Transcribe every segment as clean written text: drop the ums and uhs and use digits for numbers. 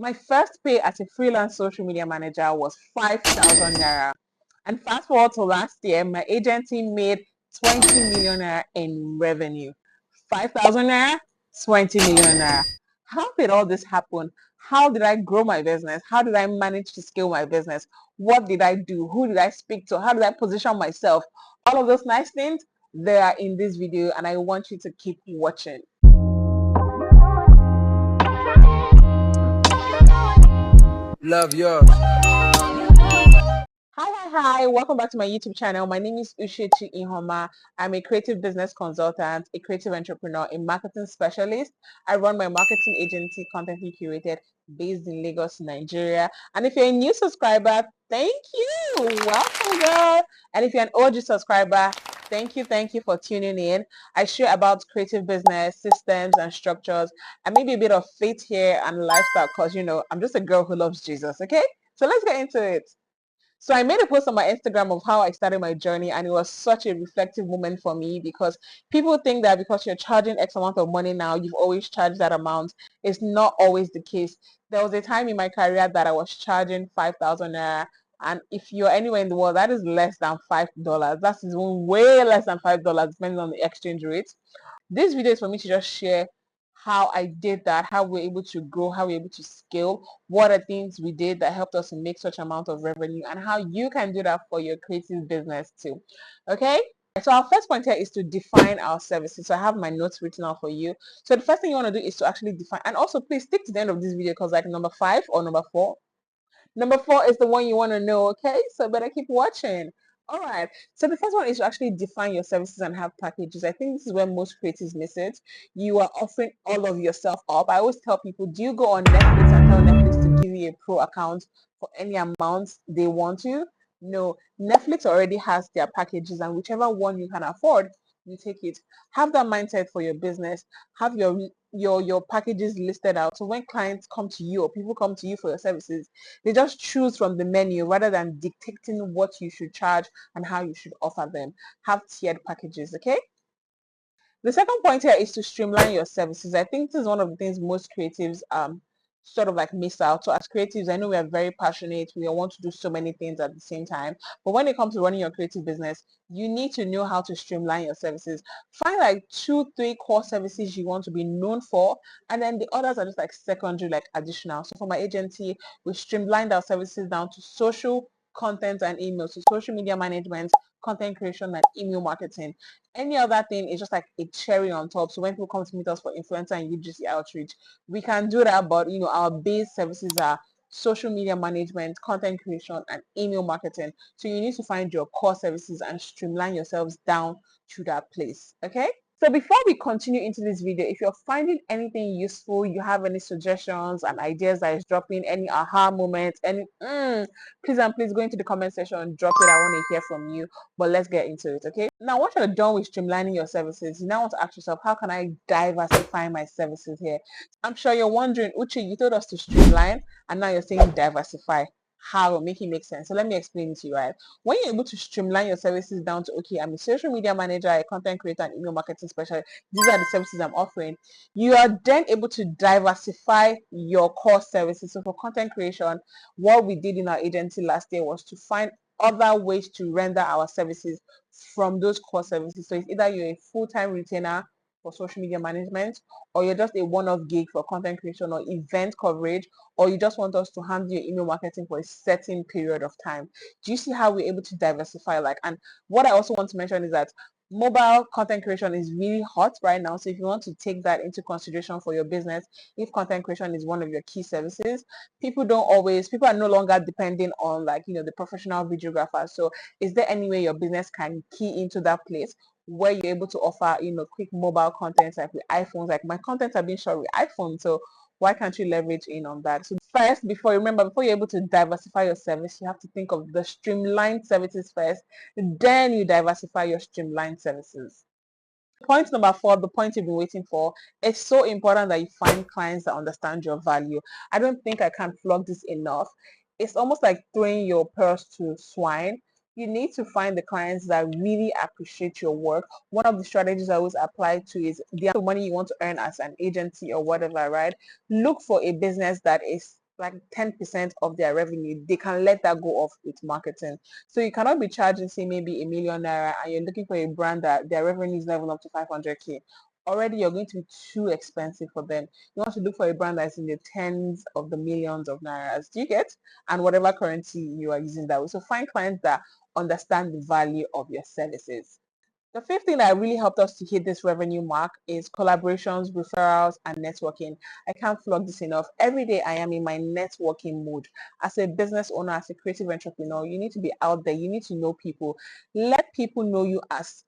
My first pay as a freelance social media manager was 5,000 naira. And fast forward to last year, my agency made 20 million naira in revenue. 5,000 naira, 20 million naira. How did all this happen? How did I grow my business? How did I manage to scale my business? What did I do? Who did I speak to? How did I position myself? All of those nice things, they are in this video and I want you to keep watching. Love yours. Hi, welcome back to my YouTube channel. My name is Uchechi Ihoma. I'm a creative business consultant, a creative entrepreneur, a marketing specialist. I run my marketing agency, Contently Curated, based in Lagos, Nigeria. And if you're a new subscriber, thank you. Welcome, girl. And if you're an OG subscriber, thank you for tuning in. I share about creative business, systems and structures, and maybe a bit of faith here and lifestyle because, I'm just a girl who loves Jesus, okay? So let's get into it. So I made a post on my Instagram of how I started my journey, and it was such a reflective moment for me because people think that because you're charging X amount of money now, you've always charged that amount. It's not always the case. There was a time in my career that I was charging 5,000 naira, and if you're anywhere in the world, that is less than $5. That is way less than $5, depending on the exchange rate. This video is for me to just share how I did that, how we're able to grow, how we're able to scale, what are things we did that helped us to make such amount of revenue, and how you can do that for your creative business too. Okay? So our first point here is to define our services. So I have my notes written out for you. So the first thing you want to do is to actually define, and also please stick to the end of this video because like number 5 or number 4, number 4 is the one you want to know, okay? So better keep watching. All right. So the first one is to actually define your services and have packages. I think this is where most creatives miss it. You are offering all of yourself up. I always tell people, do you go on Netflix and tell Netflix to give you a pro account for any amount they want to? No. Netflix already has their packages, and whichever one you can afford, you take it. Have that mindset for your business. Have your packages listed out. So when clients come to you or people come to you for your services, they just choose from the menu rather than dictating what you should charge and how you should offer them. Have tiered packages, okay? The second point here is to streamline your services. I think this is one of the things most creatives sort of like miss out. So as creatives, I know we are very passionate. We want to do so many things at the same time. But when it comes to running your creative business, you need to know how to streamline your services. Find like 2-3 core services you want to be known for, and then the others are just like secondary, like additional. So for my agency, we streamlined our services down to social content and email. So social media management, content creation, and email marketing. Any other thing is just like a cherry on top. So when people come to meet us for influencer and UGC outreach, we can do that. But our base services are social media management, content creation, and email marketing. So you need to find your core services and streamline yourselves down to that place. Okay. So before we continue into this video, if you're finding anything useful, you have any suggestions and ideas that is dropping, any aha moments, any please and please go into the comment section and drop it. I want to hear from you. But let's get into it, okay? Now, once you're done with streamlining your services, you now want to ask yourself, how can I diversify my services here? I'm sure you're wondering, Uche, you told us to streamline, and now you're saying diversify. How? Make it make sense. So let me explain it to you, right? When you're able to streamline your services down to, okay, I'm a social media manager, a content creator, and email marketing specialist. These are the services I'm offering. You are then able to diversify your core services. So for content creation, what we did in our agency last year was to find other ways to render our services from those core services. So it's either you're a full-time retainer for social media management, or you're just a one-off gig for content creation or event coverage, or you just want us to handle your email marketing for a certain period of time. Do you see how we're able to diversify? And what I also want to mention is that mobile content creation is really hot right now. So if you want to take that into consideration for your business, if content creation is one of your key services, people are no longer depending on the professional videographer. So is there any way your business can key into that place where you're able to offer quick mobile content, like with iPhones? Like my contents are being shot with iPhone, so why can't you leverage in on that? So first, before you're able to diversify your service, you have to think of the streamlined services first, then you diversify your streamlined services. Point number 4, the point you've been waiting for. It's so important that you find clients that understand your value. I don't think I can flog this enough. It's almost like throwing your pearls to swine. You need to find the clients that really appreciate your work. One of the strategies I always apply to is the money you want to earn as an agency or whatever, right? Look for a business that is like 10% of their revenue, they can let that go off with marketing. So you cannot be charging, say, maybe ₦1 million and you're looking for a brand that their revenue is not even up to 500K. Already you're going to be too expensive for them. You want to look for a brand that's in the tens of the millions of nairas. Do you get? And whatever currency you are using that way. So find clients that understand the value of your services. The fifth thing that really helped us to hit this revenue mark is collaborations, referrals, and networking. I can't flog this enough. Every day I am in my networking mode. As a business owner, as a creative entrepreneur, you need to be out there. You need to know people. Let people know you as,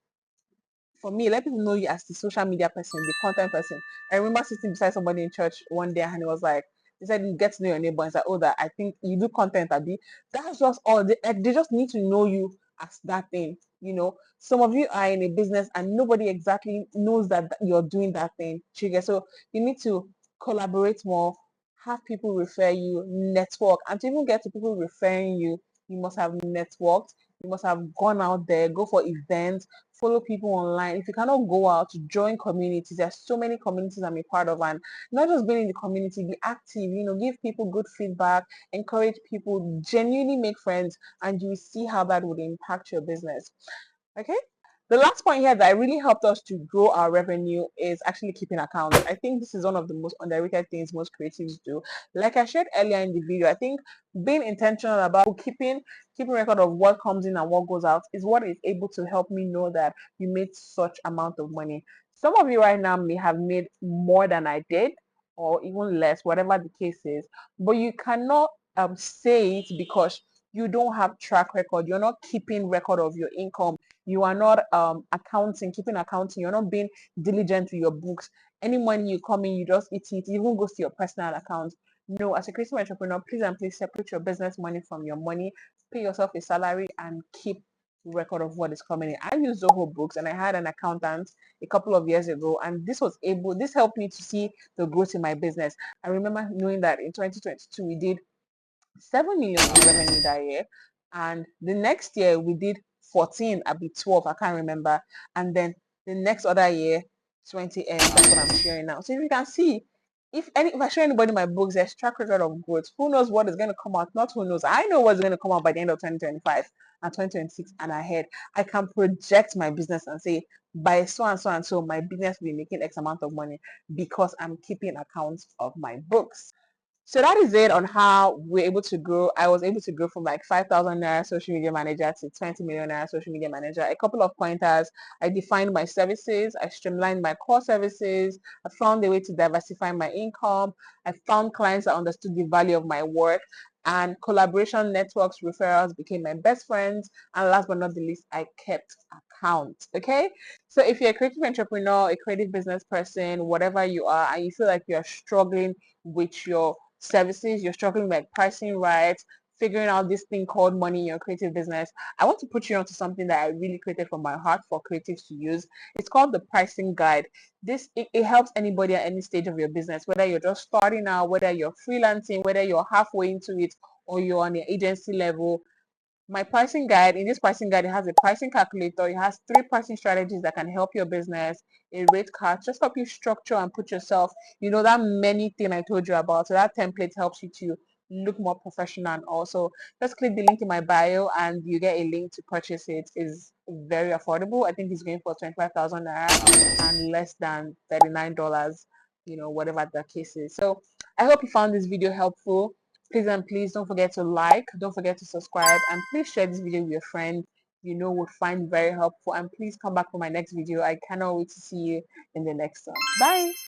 for me, let people know you as the social media person, the content person. I remember sitting beside somebody in church one day and he was like, he said, you get to know your neighbor. And said, oh, that I think you do content, Abby. That's just all. They just need to know you as that thing. You know, some of you are in a business and nobody exactly knows that you're doing that thing. So you need to collaborate more, have people refer you, network. And to even get to people referring you, you must have networked. You must have gone out there, go for events, follow people online. If you cannot go out, join communities. There's so many communities I'm a part of, and not just being in the community, be active, give people good feedback, encourage people, genuinely make friends, and you will see how that would impact your business. Okay. The last point here that really helped us to grow our revenue is actually keeping accounts. I think this is one of the most underrated things most creatives do. Like I shared earlier in the video, I think being intentional about keeping record of what comes in and what goes out is what is able to help me know that you made such amount of money. Some of you right now may have made more than I did or even less, whatever the case is, but you cannot say it because you don't have track record. You're not keeping record of your income. You are not keeping accounting. You're not being diligent with your books. Any money you come in, you just eat it. It even goes to your personal account. No, as a creative entrepreneur, please and please separate your business money from your money. Pay yourself a salary and keep record of what is coming in. I use Zoho Books and I had an accountant a couple of years ago, and this helped me to see the growth in my business. I remember knowing that in 2022 we did 7 million in revenue that year, and the next year we did 14, I'll be 12, I can't remember, and then the next other year 20 M. That's what I'm sharing now. So if you can see, if I show anybody my books, there's track record of growth. Who knows what is going to come out? Not who knows. I know what's going to come out by the end of 2025 and 2026 and ahead. I can project my business and say by so and so and so my business will be making X amount of money because I'm keeping accounts of my books. So that is it on how we're able to grow. I was able to grow from like 5,000 naira social media manager to 20 million naira social media manager. A couple of pointers: I defined my services, I streamlined my core services, I found a way to diversify my income, I found clients that understood the value of my work, and collaboration networks, referrals became my best friends. And last but not the least, I kept account. Okay, so if you're a creative entrepreneur, a creative business person, whatever you are, and you feel like you're struggling with your services, you're struggling with pricing right, figuring out this thing called money in your creative business, I want to put you onto something that I really created from my heart for creatives to use. It's called the pricing guide. It helps anybody at any stage of your business, whether you're just starting out, whether you're freelancing, whether you're halfway into it, or you're on the agency level. My pricing guide, in this pricing guide, it has a pricing calculator. It has 3 pricing strategies that can help your business, a rate card, just help you structure and put yourself, that many thing I told you about. So that template helps you to look more professional. And also just click the link in my bio and you get a link to purchase it. Is very affordable. I think it's going for 25,000 naira and less than $39, whatever the case is. So I hope you found this video helpful. Please and please don't forget to like, don't forget to subscribe, and please share this video with your friends would find very helpful. And please come back for my next video. I cannot wait to see you in the next one. Bye.